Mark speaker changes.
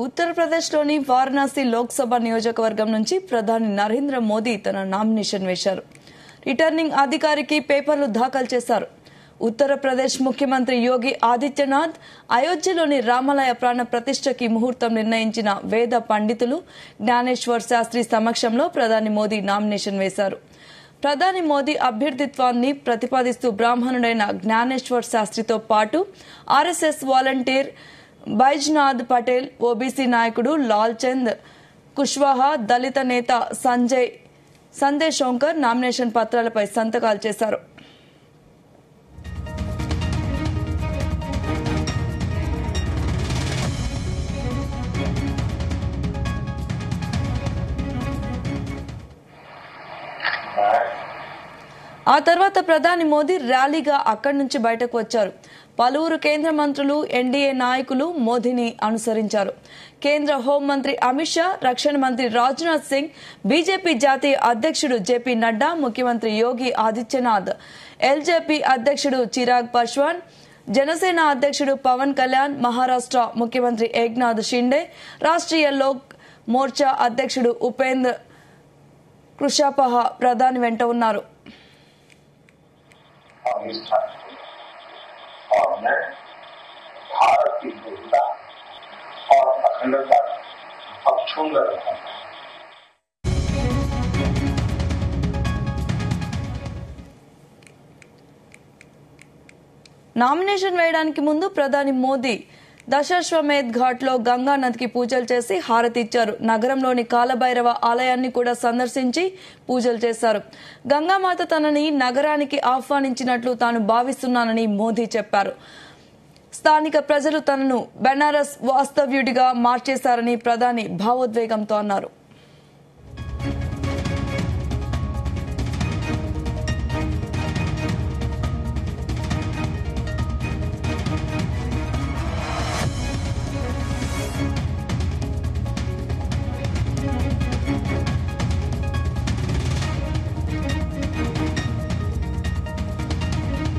Speaker 1: ఉత్తరప్రదేశ్లోని వారణాసి లోక్సభ నియోజకవర్గం నుంచి ప్రధాని నరేంద్ర మోదీ తన నామినేషన్ వేశారు. రిటర్నింగ్ అధికారికి పేపర్లు దాఖలు చేశారు. ఉత్తరప్రదేశ్ ముఖ్యమంత్రి యోగి ఆదిత్యనాథ్ అయోధ్యలోని రామాలయ ప్రాణ ప్రతిష్టకి ముహూర్తం నిర్ణయించిన వేద పండితులు జ్ఞానేశ్వర్ శాస్త్రి సమక్షంలో ప్రధాని మోదీ నామినేషన్ వేశారు. ప్రధాని మోదీ అభ్యర్థిత్వాన్ని ప్రతిపాదిస్తూ బ్రాహ్మణుడైన జ్ఞానేశ్వర్ శాస్త్రితో పాటు RSS volunteer Baijnath Patel, OBC నాయకుడు లాల్ చంద్ కుష్వాహా, దళిత నేత సంజయ్ శంకర్ నామినేషన్ పత్రాలపై సంతకాలు చేశారు. ఆ తర్వాత ప్రధాని మోదీ ర్యాలీగా అక్కడి నుంచి బయటకు వచ్చారు. పలువురు కేంద్ర మంత్రులు, ఎన్డీఏ నాయకులు మోదీని అనుసరించారు. కేంద్ర హోంమంత్రి అమిత్ షా, రక్షణ మంత్రి రాజ్నాథ్ సింగ్, బీజేపీ జాతీయ అధ్యక్షుడు జేపీ నడ్డా, ముఖ్యమంత్రి యోగి ఆదిత్యనాథ్, ఎల్జేపీ అధ్యక్షుడు చిరాగ్ పాస్వాన్, జనసేన అధ్యక్షుడు పవన్ కళ్యాణ్, మహారాష్ట్ర ముఖ్యమంత్రి ఏక్నాథ్ షిండే, రాష్ట్రీయ లోక్ మోర్చా అధ్యక్షుడు ఉపేంద్ర కుషాపహ ప్రధాని వెంట ఉన్నారు.
Speaker 2: और मैं भारत की एकता और अखंडता अक्षुण्ण रखूंगा.
Speaker 1: నామినేషన్ వేయడానికి ముందు ప్రధాని మోదీ దశాశ్వమేధ్ ఘాట్ లో గంగా నదికి పూజలు చేసి హారతి ఇచ్చారు. నగరంలోని కాలభైరవ ఆలయాన్ని కూడా సందర్శించి పూజలు చేశారు. గంగామాత తనని నగరానికి ఆహ్వానించినట్లు తాను భావిస్తున్నానని మోదీ చెప్పారు. స్థానిక ప్రజలు తనను బెనారస్ వాస్తవ్యుడిగా మార్చేశారని ప్రధాని భావోద్వేగంతో అన్నారు.